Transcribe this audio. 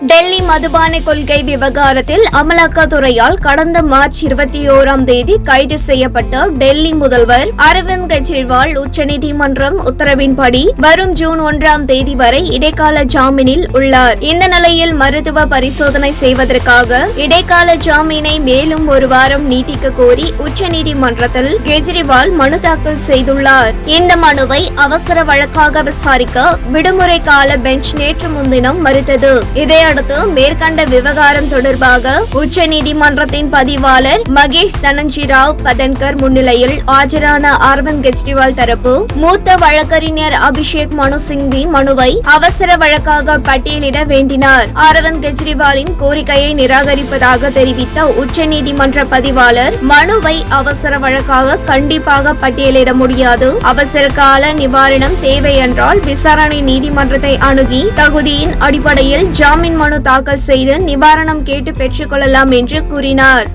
டெல்லி மதுபான கொள்கை விவகாரத்தில் அமலாக்கத்துறையால் கடந்த மார்ச் 21ஆம் தேதி கைது செய்யப்பட்ட டெல்லி முதல்வர் அரவிந்த் கெஜ்ரிவால் உச்சநீதிமன்றம் உத்தரவின்படி வரும் ஜூன் 1ஆம் தேதி வரை இடைக்கால ஜாமீனில் உள்ளார். இந்த நிலையில் மருத்துவ பரிசோதனை செய்வதற்காக இடைக்கால ஜாமீனை மேலும் ஒரு வாரம் நீட்டிக்க கோரி உச்சநீதிமன்றத்தில் கெஜ்ரிவால் மனு தாக்கல் செய்துள்ளார். இந்த மனுவை அவசர வழக்காக விசாரிக்க விடுமுறை கால பெஞ்ச் நேற்று முன்தினம் மறுத்தது. இதையடுத்து மேற்கண்ட விவகாரம் தொடர்பாக உச்சநீதிமன்றத்தின் பதிவாளர் மகேஷ் தனஞ்சி ராவ் பதன்கர் முன்னிலையில் ஆஜரான அரவிந்த் கெஜ்ரிவால் தரப்பு மூத்த வழக்கறிஞர் அபிஷேக் மனு சிங்வி மனுவை அவசர வழக்காக பட்டியலிட வேண்டினார். அரவிந்த் கெஜ்ரிவாலின் கோரிக்கையை நிராகரிப்பதாக தெரிவித்த உச்சநீதிமன்ற பதிவாளர் மனுவை அவசர வழக்காக கண்டிப்பாக பட்டியலிட முடியாது. அவசர கால நிவாரணம் தேவை என்றால் விசாரணை நீதிமன்றத்தை அணுகி தகுதியின் அடிப்படையில் ஜாமீன் மனு தாக்கல் செய்து நிவாரணம் கேட்டு பெற்றுக் கொள்ளலாம் என்று கூறினார்.